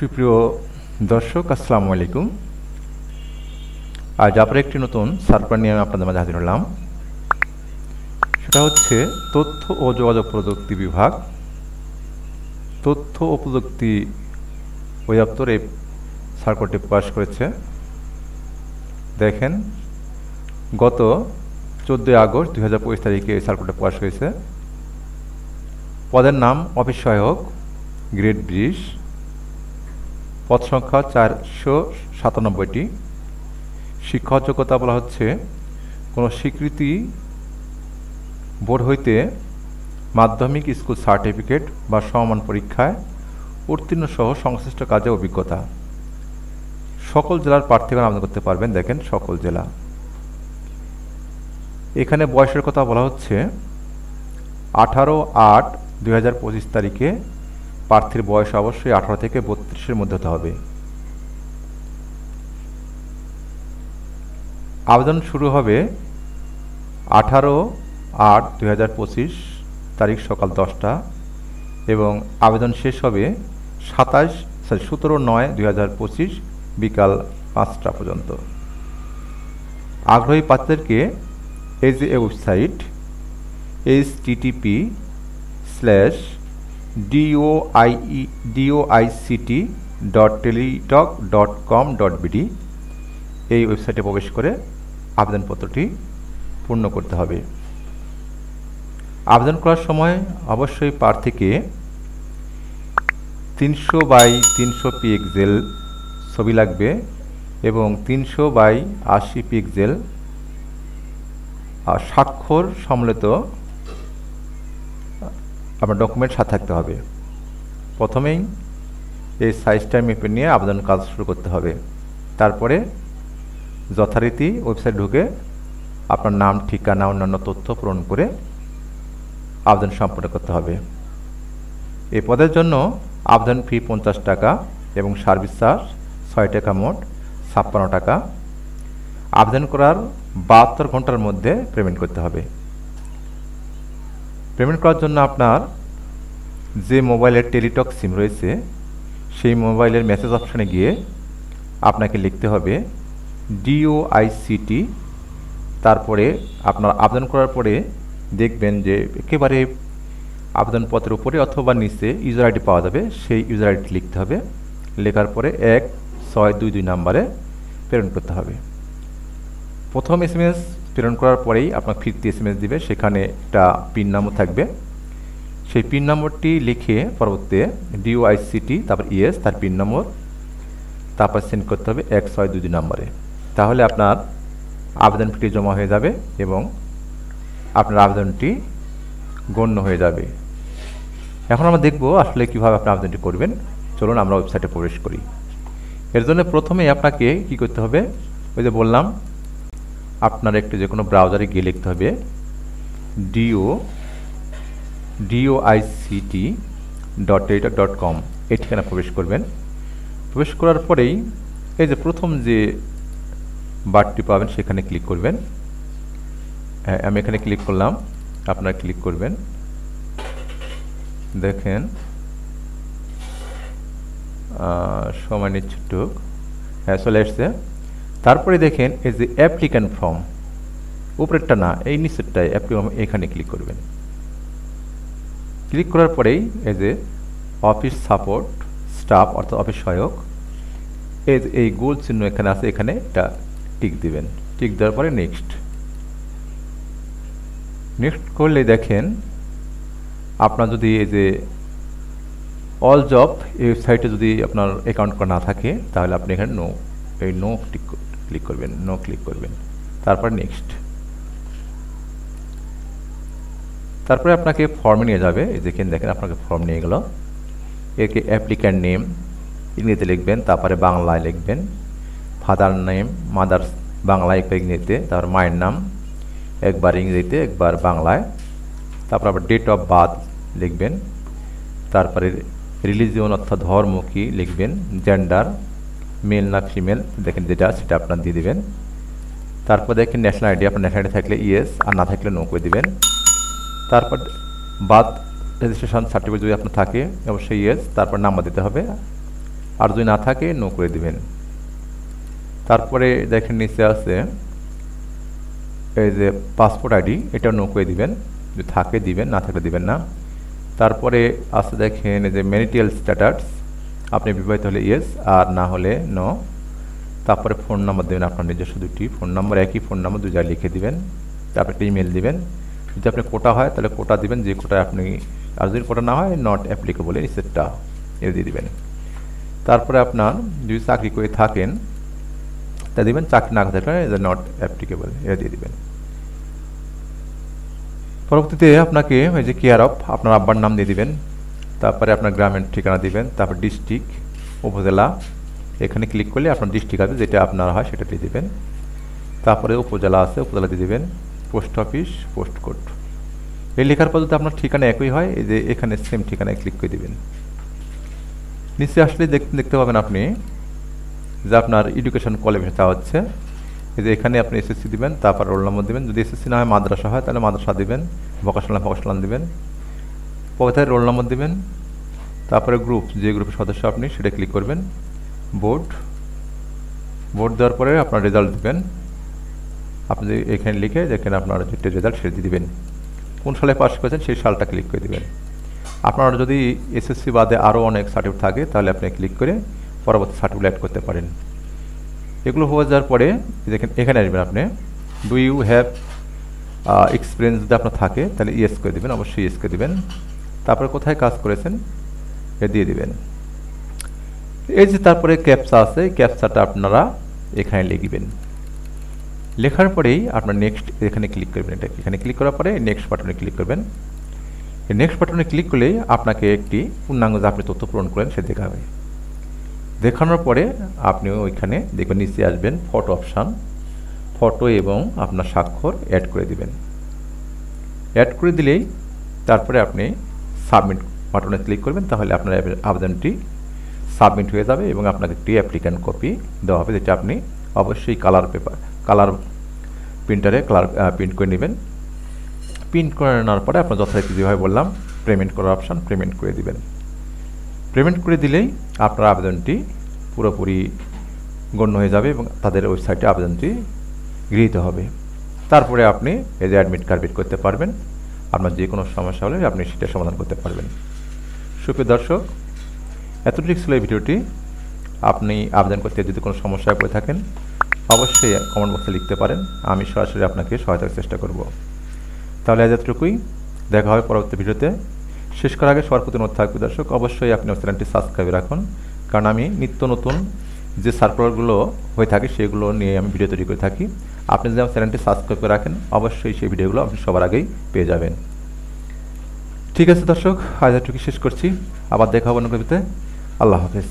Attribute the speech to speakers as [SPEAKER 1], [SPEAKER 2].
[SPEAKER 1] সুপ্রিয় দর্শক, আসসালামু আলাইকুম। আজ আবার একটি নতুন সার্কুলার নিয়ে আমি আপনাদের মাঝে হাজির হলাম। সেটা হচ্ছে তথ্য ও যোগাযোগ প্রযুক্তি বিভাগ, তথ্য ও প্রযুক্তি অধিদপ্তর এই সার্কুলারটি প্রকাশ করেছে। দেখেন, গত 14 আগস্ট 2025 তারিখে এই সার্কুলারটি প্রকাশ হয়েছে। পদের নাম অফিস সহায়ক, গ্রেড 20, পদ সংখ্যা 497টি। শিক্ষা যোগ্যতা বলা হচ্ছে কোনো স্বীকৃতি বোর্ড হইতে মাধ্যমিক স্কুল সার্টিফিকেট বা সমমান পরীক্ষায় উত্তীর্ণ সহ সংশ্লিষ্ট কাজে অভিজ্ঞতা। সকল জেলার প্রার্থীগণ আবেদন করতে পারবেন। দেখেন, সকল জেলা। এখানে বয়সের কথা বলা হচ্ছে 18/8/2025 তারিখে প্রার্থীর বয়স অবশ্যই 18 থেকে 32-এর মধ্যে হতে হবে। আবেদন শুরু হবে 18/8/2025 তারিখ সকাল 10টা এবং আবেদন শেষ হবে 17/9/2025 বিকাল 5টা পর্যন্ত। আগ্রহী প্রার্থীদেরকে এই যে ওয়েবসাইট http://doict.teletalk.com.bd এই ওয়েবসাইটে প্রবেশ করে আবেদনপত্রটি পূর্ণ করতে হবে। আবেদন করার সময় অবশ্যই প্রার্থীকে 300x300 পিক্সেল ছবি লাগবে এবং 300x80 পিক্সেল স্বাক্ষর সম্মিলিত আপনার ডকুমেন্ট সাথে থাকতে হবে। প্রথমেই এই সাইজটা মেপে নিয়ে আবেদন কাজ শুরু করতে হবে। তারপরে যথারীতি ওয়েবসাইট ঢুকে আপনার নাম, ঠিকানা, অন্যান্য তথ্য পূরণ করে আবেদন সম্পন্ন করতে হবে। এই পদের জন্য আবেদন ফি 50 টাকা এবং সার্ভিস চার্জ 6 টাকা, মোট 56 টাকা। আবেদন করার 72 ঘন্টার মধ্যে পেমেন্ট করতে হবে। পেমেন্ট করার জন্য আপনার যে মোবাইলের টেলিটক সিম রয়েছে সেই মোবাইলের মেসেজ অপশানে গিয়ে আপনাকে লিখতে হবে DOICT। তারপরে আপনার আবেদন করার পরে দেখবেন যে একেবারে আবেদনপত্রের উপরে অথবা নিচে ইউজার আইডি পাওয়া যাবে। সেই ইউজার আইডি লিখতে হবে। লেখার পরে 1622 নাম্বারে প্রেরণ করতে হবে। প্রথম SMS প্রেরণ করার পরেই আপনার ফিরতি SMS দিবে। সেখানে একটা পিন নম্বর থাকবে। সেই পিন নম্বরটি লিখে পরবর্তীতে DOICT তারপর ইয়েস তার পিন নম্বর তারপর সেন্ড করতে হবে 1622 নম্বরে। তাহলে আপনার আবেদন ফিটি জমা হয়ে যাবে এবং আপনার আবেদনটি গণ্য হয়ে যাবে। এখন আমরা দেখব আসলে কীভাবে আপনি আবেদনটি করবেন। চলুন আমরা ওয়েবসাইটে প্রবেশ করি। এর জন্য প্রথমেই আপনাকে কি করতে হবে, ওই যে বললাম আপনার একটু যে কোনো ব্রাউজারে গিয়ে লিখতে হবে doict.teletalk.com এই ঠিকানা প্রবেশ করবেন। প্রবেশ করার পরেই এই যে প্রথম যে বারটি পাবেন সেখানে ক্লিক করবেন। আমি এখানে ক্লিক করলাম, আপনারা ক্লিক করবেন। দেখেন, সময় নিচ্ছে একটু। হ্যাঁ, চলে এসছে। তারপরে দেখেন এই যে অ্যাপ্লিক্যান্ট ফর্ম, উপরেরটা না, এই নিচেরটায় এখানে ক্লিক করবেন। ক্লিক করার পরেই এই যে অফিস সাপোর্ট স্টাফ অর্থাৎ অফিস সহায়ক, এই গোল চিহ্ন এখানে আছে, এখানে এটা টিক দিবেন। টিক দেওয়ার পরে নেক্সট করলে দেখেন আপনার যদি এই যে অল জব এই ওয়েবসাইটে যদি আপনার অ্যাকাউন্ট করা না থাকে তাহলে আপনি এখানে নো ক্লিক করবেন। তারপর নেক্সট। তারপরে আপনাকে ফর্মে নিয়ে যাবে। এই দেখেন আপনাকে ফর্ম নিয়ে গেল। একে অ্যাপ্লিক্যান্ট নেম ইংরেজিতে লিখবেন, তারপরে বাংলায় লিখবেন ফাদার নেম, মাদার বাংলায় একবার ইংরেজিতে, তারপর মায়ের নাম একবার ইংরেজিতে একবার বাংলায়, তারপর আবার ডেট অফ বার্থ লিখবেন, তারপরে রিলিজিয়ন অর্থাৎ ধর্ম কি লিখবেন, জেন্ডার মেল না ফিমেল দেখেন যেটা সেটা আপনার দিয়ে দেবেন। তারপর দেখেন ন্যাশনাল আইডি, আপনার ন্যাশনাল আইডি থাকলে ইয়েস আর না থাকলে নো করে দেবেন। তারপর বার্থ রেজিস্ট্রেশন সার্টিফিকেট যদি আপনার থাকে অবশ্যই ইয়েস, তারপর নাম্বার দিতে হবে আর যদি না থাকে নো করে দিবেন। তারপরে দেখেন নিচে আছে এই যে পাসপোর্ট আইডি, এটা নো করে দিবেন, যদি থাকে দিবেন, না থাকলে দিবেন না। তারপরে আছে দেখেন এই যে ম্যারিটাল স্ট্যাটাস, আপনি বিবাহিত হলে ইয়েস আর না হলে নো। তারপরে ফোন নাম্বার দেবেন, আপনার নিজস্ব দুটি ফোন নাম্বার, একই ফোন নাম্বার দুই জায়গায় লিখে দিবেন। তারপরে একটা ইমেল দিবেন, যদি আপনি কোটা হয় তাহলে কোটা দিবেন, যে কোটায় আপনি, আর যদি কোটা না হয় নট অ্যাপ্লিকেবল সেটটা এ দিয়ে দিবেন। তারপরে আপনার যদি চাকরি করে থাকেন তা দিবেন, চাকরি না থাকলে নট অ্যাপ্লিকেবল এটা দিয়ে দিবেন। পরবর্তীতে আপনাকে ওই যে কেয়ার অফ আপনার আব্বার নাম দিয়ে দিবেন, তারপরে আপনার গ্রামের ঠিকানা দিবেন, তারপর ডিস্ট্রিক্ট, উপজেলা, এখানে ক্লিক করলে আপনার ডিস্ট্রিক্ট আছে যেটা আপনার হয় সেটা দিয়ে দিবেন। তারপরে উপজেলা আছে, উপজেলা দিয়ে দিবেন, পোস্ট অফিস, পোস্ট কোড। এই লেখার পর যদি আপনার ঠিকানা একই হয়, এই যে এখানে সেম ঠিকানায় ক্লিক করে দিবেন। নিচে আসলে দেখতে পাবেন আপনি যে আপনার এডুকেশন কোয়ালিফিকেশন চাওয়া হচ্ছে। এই যে এখানে আপনি এসএসসি দিবেন, তারপর রোল নম্বর দিবেন, যদি এসএসসি না হয় মাদ্রাসা হয় তাহলে মাদ্রাসা দিবেন, ভোকেশনাল দিবেন, কোথায় রোল নম্বর দিবেন, তারপরে গ্রুপ, যে গ্রুপের সদস্য আপনি সেটা ক্লিক করবেন, বোর্ড দেওয়ার পরে আপনার রেজাল্ট দিবেন, আপনি এখানে লিখে দেখেন আপনার যেটা রেজাল্ট সেটা দিয়ে দিবেন, কোন সালে পাস করেছেন সেই সালটা ক্লিক করে দিবেন। আপনার যদি এসএসসি বাদে আরও অনেক সার্টিফিকেট থাকে তাহলে আপনি ক্লিক করে পরবর্তী সার্টিফিকেট অ্যাড করতে পারেন। এগুলো হয়ে যাওয়ার পরে দেখেন এখানে আসবেন, আপনি ডু ইউ হ্যাভ এক্সপিরিয়েন্স যদি আপনার থাকে তাহলে ইয়েস করে দেবেন, অবশ্যই ইয়েস করে দেবেন। তারপরে কোথায় কাজ করেছেন এ দিয়ে দিবেন। এই যে তারপরে ক্যাপচা আছে, ক্যাপচাটা আপনারা এখানে লিখবেন, লেখার পরেই আপনার নেক্সট এখানে ক্লিক করবেন। এটা এখানে ক্লিক করার পরে নেক্সট বাটনে ক্লিক করবেন। এই নেক্সট বাটনে ক্লিক করলেই আপনাকে একটি পূর্ণাঙ্গ যে আপনি তথ্য পূরণ করেন সে দেখাবে। দেখানোর পরে আপনি ওইখানে দেখবেন নিচে আসবেন ফটো অপশান, ফটো এবং আপনার স্বাক্ষর অ্যাড করে দিবেন। অ্যাড করে দিলেই তারপরে আপনি সাবমিট বাটনে ক্লিক করবেন, তাহলে আপনার আবেদনটি সাবমিট হয়ে যাবে এবং আপনাকে একটি অ্যাপ্লিক্যান্ট কপি দেওয়া হবে, যেটা আপনি অবশ্যই কালার প্রিন্টারে প্রিন্ট করে নেবেন। প্রিন্ট করে নেওয়ার পরে আপনার যথারীতি যেভাবে বললাম পেমেন্ট করার অপশান, পেমেন্ট করে দিবেন। পেমেন্ট করে দিলেই আপনার আবেদনটি পুরোপুরি গণ্য হয়ে যাবে এবং তাদের ওয়েবসাইটে আবেদনটি গৃহীত হবে। তারপরে আপনি এই যে অ্যাডমিট কার্ড বের করতে পারবেন, আপনার যে কোনো সমস্যা হলে আপনি সেটা সমাধান করতে পারবেন। সুপ্রিয় দর্শক, এতটুকু ছিল এই ভিডিওটি। আপনি আবেদন করতে যদি কোনো সমস্যায় পড়ে থাকেন অবশ্যই কমেন্ট বক্সে লিখতে পারেন, আমি সরাসরি আপনাকে সহায়তার চেষ্টা করব। তাহলে আজ এতটুকুই, দেখা হবে পরবর্তী ভিডিওতে। শেষ করার আগে সবার প্রতি অনুরোধ থাকবে দর্শক, অবশ্যই আপনি চ্যানেলটি সাবস্ক্রাইব রাখুন, কারণ আমি নিত্য নতুন যে সার্কুলারগুলো হয়ে থাকে সেগুলো নিয়ে আমি ভিডিও তৈরি করে থাকি। আপনি যদি আমার চ্যানেলটি সাবস্ক্রাইব করে রাখেন অবশ্যই সেই ভিডিওগুলো আপনি সবার আগেই পেয়ে যাবেন। ঠিক আছে দর্শক, আজ এতটুকু শেষ করছি, আবার দেখা হবে অন্য ভিডিওতে। আল্লাহ হাফেজ।